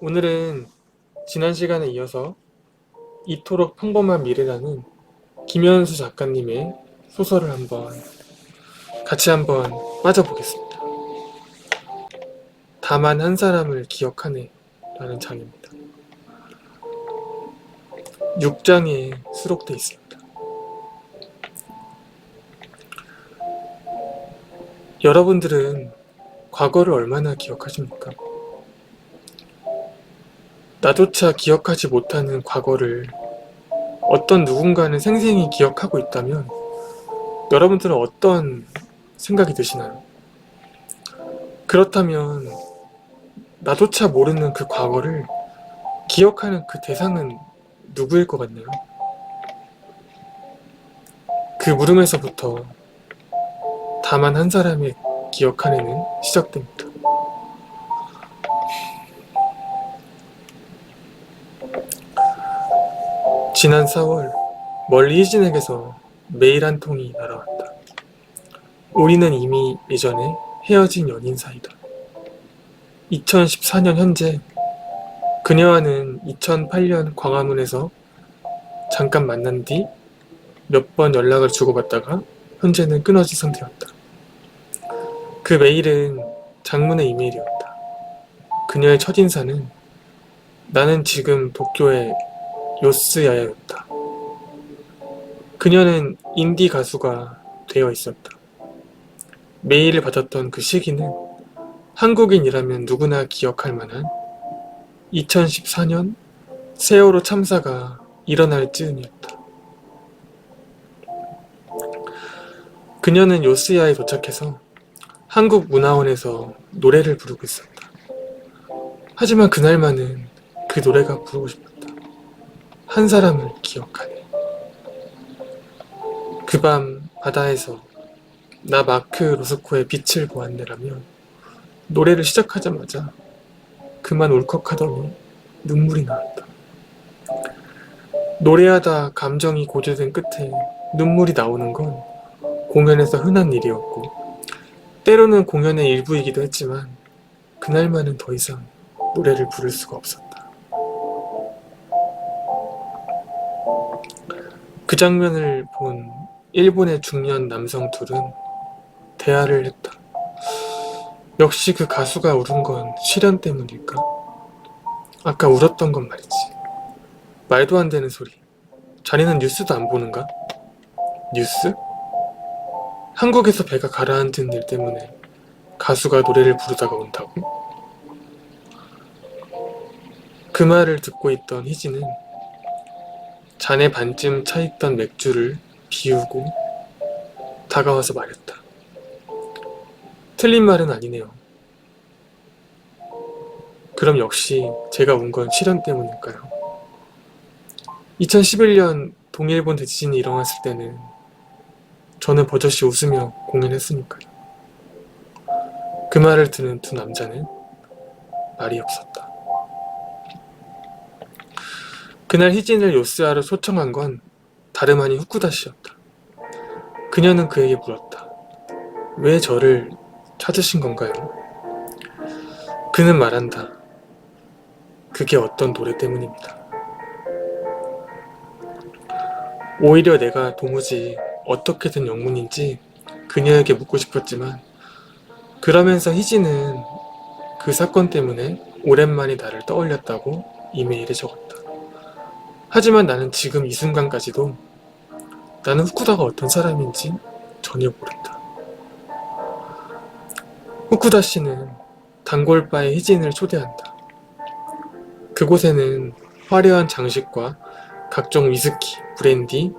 오늘은 지난 시간에 이어서 이토록 평범한 미래라는 김현수 작가님의 소설을 같이 한번 빠져보겠습니다. 다만 한 사람을 기억하네 라는 장입니다. 6장에 수록되어 있습니다. 여러분들은 과거를 얼마나 기억하십니까? 나조차 기억하지 못하는 과거를 어떤 누군가는 생생히 기억하고 있다면 여러분들은 어떤 생각이 드시나요? 그렇다면 나조차 모르는 그 과거를 기억하는 그 대상은 누구일 것 같나요? 그 물음에서부터 다만 한 사람의 기억하네는 시작됩니다. 지난 4월 멀리 희진에게서 메일 한 통이 날아왔다. 우리는 이미 예전에 헤어진 연인 사이다. 2014년 현재 그녀와는 2008년 광화문에서 잠깐 만난 뒤 몇 번 연락을 주고받다가 현재는 끊어진 상태였다. 그 메일은 장문의 이메일이었다. 그녀의 첫인사는 나는 지금 도쿄의 요스야야였다. 그녀는 인디 가수가 되어 있었다. 메일을 받았던 그 시기는 한국인이라면 누구나 기억할 만한 2014년 세월호 참사가 일어날 즈음이었다. 그녀는 요스야에 도착해서 한국문화원에서 노래를 부르고 있었다. 하지만 그날만은 그 노래가 부르고 싶었다. 한 사람을 기억하네. 그 밤 바다에서 나 마크 로스코의 빛을 보았네라며 노래를 시작하자마자 그만 울컥하더니 눈물이 나왔다. 노래하다 감정이 고조된 끝에 눈물이 나오는 건 공연에서 흔한 일이었고 때로는 공연의 일부이기도 했지만 그날만은 더 이상 노래를 부를 수가 없었다. 그 장면을 본 일본의 중년 남성 둘은 대화를 했다. 역시 그 가수가 울은 건 시련 때문일까? 아까 울었던 건 말이지. 말도 안 되는 소리. 자네는 뉴스도 안 보는가? 뉴스? 한국에서 배가 가라앉은 일 때문에 가수가 노래를 부르다가 온다고? 그 말을 듣고 있던 희진은 잔에 반쯤 차있던 맥주를 비우고 다가와서 말했다. 틀린 말은 아니네요. 그럼 역시 제가 운 건 시련 때문일까요? 2011년 동일본 대지진이 일어났을 때는 저는 버젓이 웃으며 공연했으니까요. 그 말을 듣는 두 남자는 말이 없었다. 그날 희진을 요스야로 초청한 건 다름 아닌 후쿠다 씨였다. 그녀는 그에게 물었다. 왜 저를 찾으신 건가요? 그는 말한다. 그게 어떤 노래 때문입니다. 오히려 내가 도무지 어떻게 된 영문인지 그녀에게 묻고 싶었지만 그러면서 희진은 그 사건 때문에 오랜만에 나를 떠올렸다고 이메일에 적었다. 하지만 나는 지금 이 순간까지도 나는 후쿠다가 어떤 사람인지 전혀 모른다. 후쿠다 씨는 단골바에 희진을 초대한다. 그곳에는 화려한 장식과 각종 위스키, 브랜디,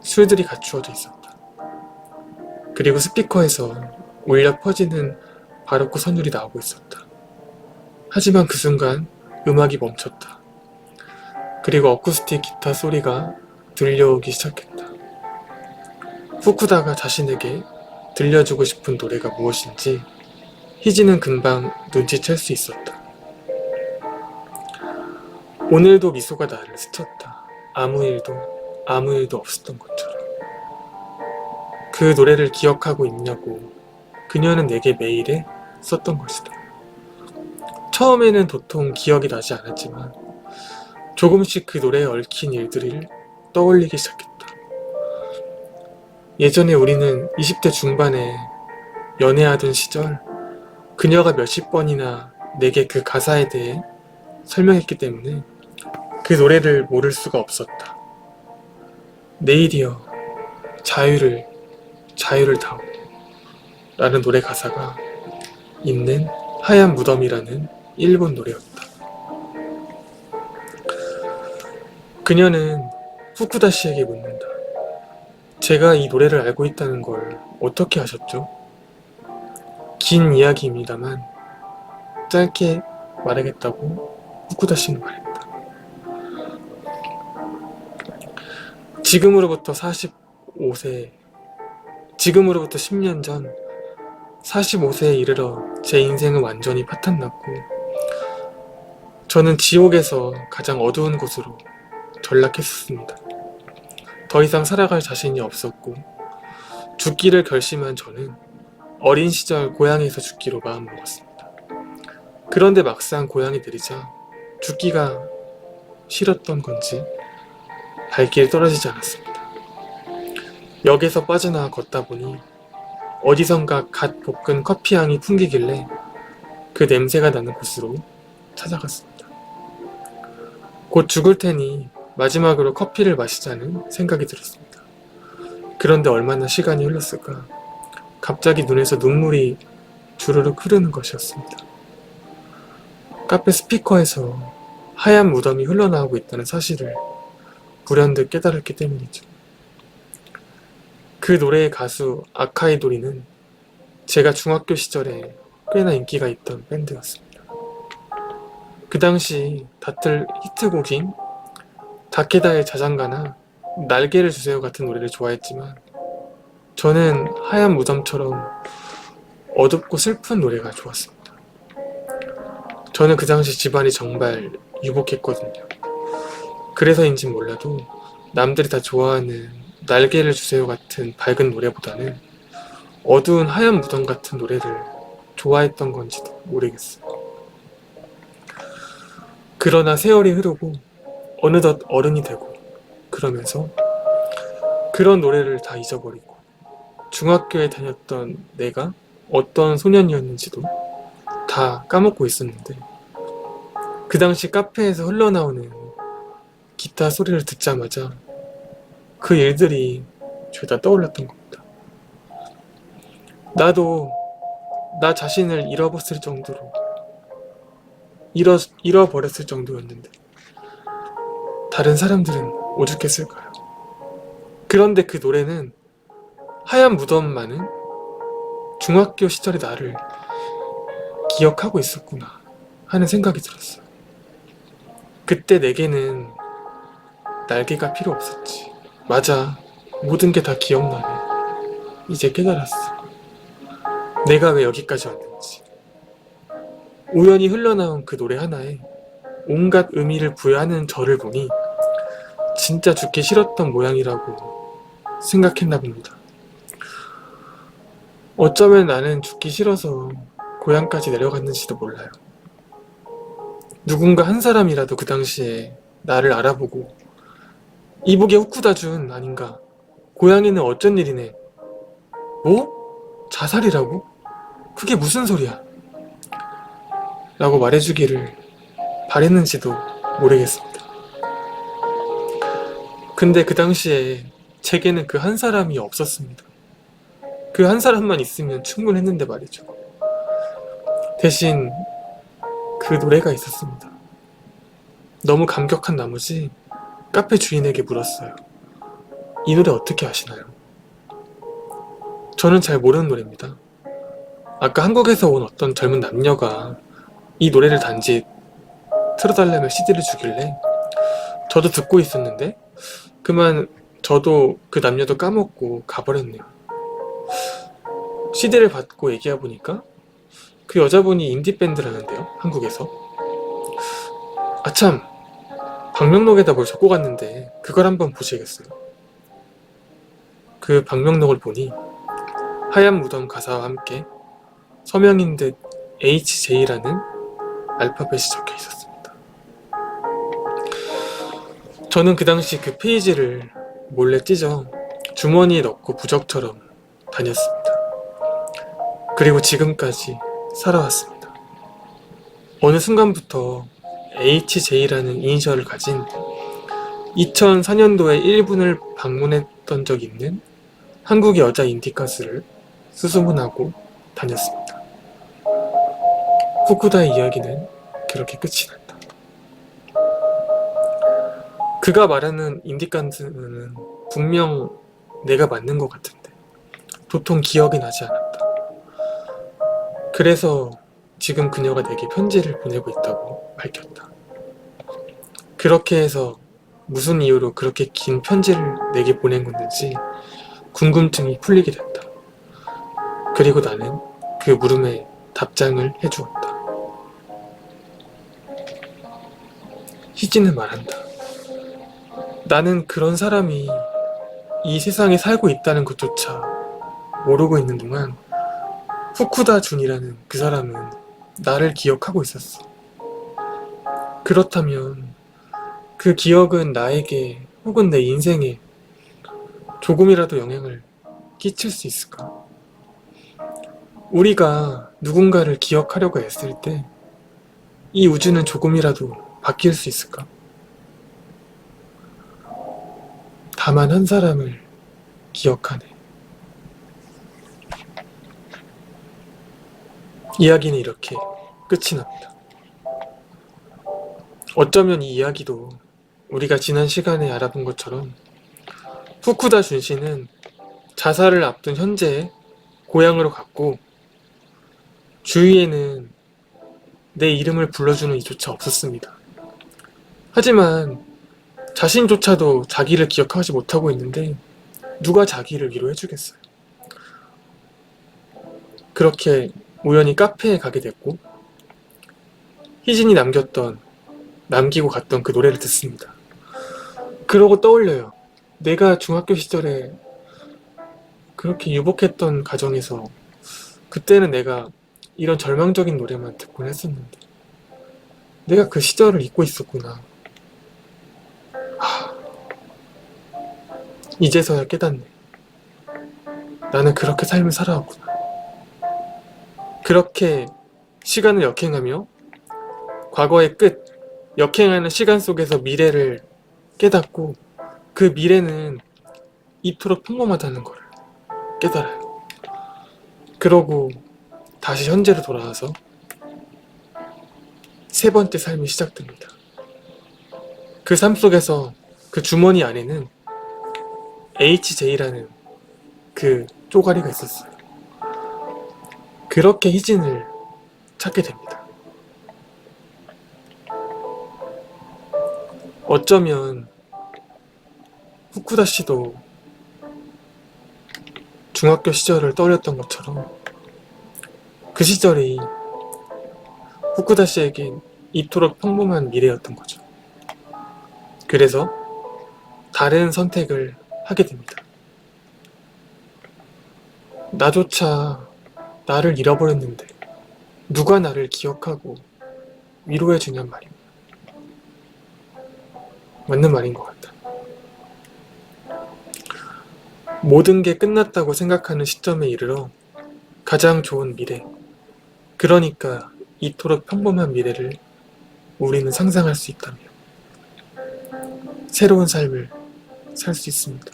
술들이 갖추어져 있었다. 그리고 스피커에서 울려 퍼지는 바로크 선율이 나오고 있었다. 하지만 그 순간 음악이 멈췄다. 그리고 어쿠스틱 기타 소리가 들려오기 시작했다. 후쿠다가 자신에게 들려주고 싶은 노래가 무엇인지 희진은 금방 눈치챌 수 있었다. 오늘도 미소가 나를 스쳤다. 아무 일도 없었던 것처럼. 그 노래를 기억하고 있냐고 그녀는 내게 메일에 썼던 것이다. 처음에는 도통 기억이 나지 않았지만 조금씩 그 노래에 얽힌 일들을 떠올리기 시작했다. 예전에 우리는 20대 중반에 연애하던 시절 그녀가 몇십 번이나 내게 그 가사에 대해 설명했기 때문에 그 노래를 모를 수가 없었다. 내일이여 자유를 다오 라는 노래 가사가 있는 하얀 무덤이라는 일본 노래였다. 그녀는 후쿠다 씨에게 묻는다. 제가 이 노래를 알고 있다는 걸 어떻게 아셨죠? 긴 이야기입니다만 짧게 말하겠다고 후쿠다 씨는 말했다. 지금으로부터 10년 전 45세에 이르러 제 인생은 완전히 파탄났고 저는 지옥에서 가장 어두운 곳으로 전락했었습니다. 더 이상 살아갈 자신이 없었고 죽기를 결심한 저는 어린 시절 고향에서 죽기로 마음먹었습니다. 그런데 막상 고향에 내리자 죽기가 싫었던 건지 발길이 떨어지지 않았습니다. 역에서 빠져나와 걷다 보니 어디선가 갓 볶은 커피향이 풍기길래 그 냄새가 나는 곳으로 찾아갔습니다. 곧 죽을 테니 마지막으로 커피를 마시자는 생각이 들었습니다. 그런데 얼마나 시간이 흘렀을까? 갑자기 눈에서 눈물이 주르륵 흐르는 것이었습니다. 카페 스피커에서 하얀 무덤이 흘러나오고 있다는 사실을 불현듯 깨달았기 때문이죠. 그 노래의 가수 아카이도리는 제가 중학교 시절에 꽤나 인기가 있던 밴드였습니다. 그 당시 다틀 히트곡인 다케다의 자장가나 날개를 주세요 같은 노래를 좋아했지만 저는 하얀 무덤처럼 어둡고 슬픈 노래가 좋았습니다. 저는 그 당시 집안이 정말 유복했거든요. 그래서인진 몰라도 남들이 다 좋아하는 날개를 주세요 같은 밝은 노래보다는 어두운 하얀 무덤 같은 노래를 좋아했던 건지도 모르겠어요. 그러나 세월이 흐르고 어느덧 어른이 되고 그러면서 그런 노래를 다 잊어버리고 중학교에 다녔던 내가 어떤 소년이었는지도 다 까먹고 있었는데 그 당시 카페에서 흘러나오는 기타 소리를 듣자마자 그 일들이 죄다 떠올랐던 겁니다. 나도 나 자신을 잃어버렸을 정도로 잃어버렸을 정도였는데 다른 사람들은 오죽했을까요? 그런데 그 노래는 하얀 무덤만은 중학교 시절의 나를 기억하고 있었구나 하는 생각이 들었어요. 그때 내게는 날개가 필요 없었지. 맞아, 모든 게 다 기억나네. 이제 깨달았어. 내가 왜 여기까지 왔는지. 우연히 흘러나온 그 노래 하나에 온갖 의미를 부여하는 저를 보니 진짜 죽기 싫었던 모양이라고 생각했나 봅니다. 어쩌면 나는 죽기 싫어서 고향까지 내려갔는지도 몰라요. 누군가 한 사람이라도 그 당시에 나를 알아보고 이북의 후쿠다준 아닌가? 고향에는 어쩐 일이네? 뭐? 자살이라고? 그게 무슨 소리야? 라고 말해주기를 바랬는지도 모르겠습니다. 근데 그 당시에 제게는 그 한 사람이 없었습니다. 그 한 사람만 있으면 충분했는데 말이죠. 대신 그 노래가 있었습니다. 너무 감격한 나머지 카페 주인에게 물었어요. 이 노래 어떻게 아시나요? 저는 잘 모르는 노래입니다. 아까 한국에서 온 어떤 젊은 남녀가 이 노래를 단지 틀어달라며 CD를 주길래 저도 듣고 있었는데 그만 저도 그 남녀도 까먹고 가버렸네요. CD를 받고 얘기해보니까 그 여자분이 인디밴드라는데요, 한국에서. 아참, 방명록에다 뭘 적고 갔는데 그걸 한번 보시겠어요? 그 방명록을 보니 하얀 무덤 가사와 함께 서명인 듯 HJ라는 알파벳이 적혀 있었습니다. 저는 그 당시 그 페이지를 몰래 찢어 주머니에 넣고 부적처럼 다녔습니다. 그리고 지금까지 살아왔습니다. 어느 순간부터 HJ라는 이니셜을 가진 2004년도에 일본을 방문했던 적 있는 한국의 여자 인디가스를 수소문하고 다녔습니다. 후쿠다의 이야기는 그렇게 끝이 났다. 그가 말하는 인디가스는 분명 내가 맞는 것 같은데 도통 기억이 나지 않았다. 그래서 지금 그녀가 내게 편지를 보내고 있다고 밝혔다. 그렇게 해서 무슨 이유로 그렇게 긴 편지를 내게 보낸 건지 궁금증이 풀리게 됐다. 그리고 나는 그 물음에 답장을 해주었다. 희진은 말한다. 나는 그런 사람이 이 세상에 살고 있다는 것조차 모르고 있는 동안 후쿠다 준이라는 그 사람은 나를 기억하고 있었어. 그렇다면 그 기억은 나에게 혹은 내 인생에 조금이라도 영향을 끼칠 수 있을까? 우리가 누군가를 기억하려고 했을 때 이 우주는 조금이라도 바뀔 수 있을까? 다만 한 사람을 기억하네. 이야기는 이렇게 끝이 납니다. 어쩌면 이 이야기도 우리가 지난 시간에 알아본 것처럼 후쿠다 준씨는 자살을 앞둔 현재에 고향으로 갔고 주위에는 내 이름을 불러주는 이조차 없었습니다. 하지만 자신조차도 자기를 기억하지 못하고 있는데 누가 자기를 위로해주겠어요. 그렇게 우연히 카페에 가게 됐고 희진이 남기고 갔던 그 노래를 듣습니다. 그러고 떠올려요. 내가 중학교 시절에 그렇게 유복했던 가정에서 그때는 내가 이런 절망적인 노래만 듣곤 했었는데 내가 그 시절을 잊고 있었구나. 이제서야 깨닫네. 나는 그렇게 삶을 살아왔구나. 그렇게 시간을 역행하며 과거의 끝, 역행하는 시간 속에서 미래를 깨닫고 그 미래는 이토록 평범하다는 걸 깨달아요. 그러고 다시 현재로 돌아와서 세 번째 삶이 시작됩니다. 그 삶 속에서 그 주머니 안에는 HJ라는 그 쪼가리가 있었어요. 그렇게 희진을 찾게 됩니다. 어쩌면 후쿠다 씨도 중학교 시절을 떠올렸던 것처럼 그 시절이 후쿠다 씨에겐 이토록 평범한 미래였던 거죠. 그래서 다른 선택을 하게 됩니다. 나조차 나를 잃어버렸는데 누가 나를 기억하고 위로해주냔 말입니다. 맞는 말인 것 같다. 모든 게 끝났다고 생각하는 시점에 이르러 가장 좋은 미래, 그러니까 이토록 평범한 미래를 우리는 상상할 수 있다며 새로운 삶을 살 수 있습니다.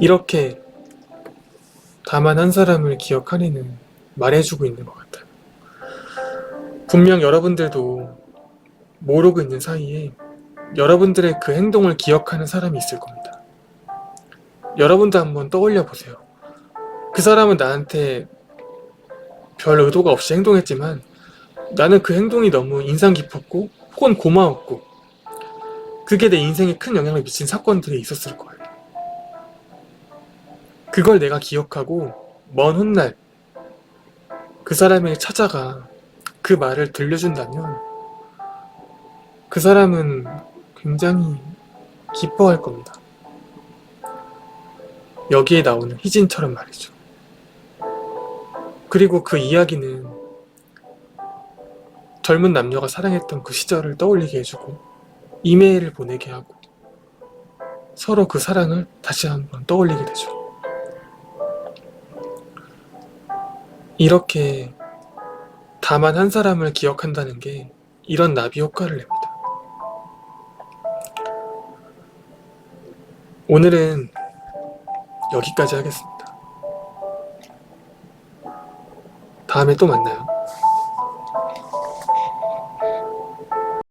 이렇게 다만 한 사람을 기억하리는 말해주고 있는 것 같아요. 분명 여러분들도 모르고 있는 사이에 여러분들의 그 행동을 기억하는 사람이 있을 겁니다. 여러분도 한번 떠올려 보세요. 그 사람은 나한테 별 의도가 없이 행동했지만 나는 그 행동이 너무 인상 깊었고 혹은 고마웠고 그게 내 인생에 큰 영향을 미친 사건들이 있었을 거예요. 그걸 내가 기억하고 먼 훗날 그 사람에게 찾아가 그 말을 들려준다면 그 사람은 굉장히 기뻐할 겁니다. 여기에 나오는 희진처럼 말이죠. 그리고 그 이야기는 젊은 남녀가 사랑했던 그 시절을 떠올리게 해주고 이메일을 보내게 하고 서로 그 사랑을 다시 한번 떠올리게 되죠. 이렇게 다만 한 사람을 기억한다는 게 이런 나비 효과를 냅니다. 오늘은 여기까지 하겠습니다. 다음에 또 만나요.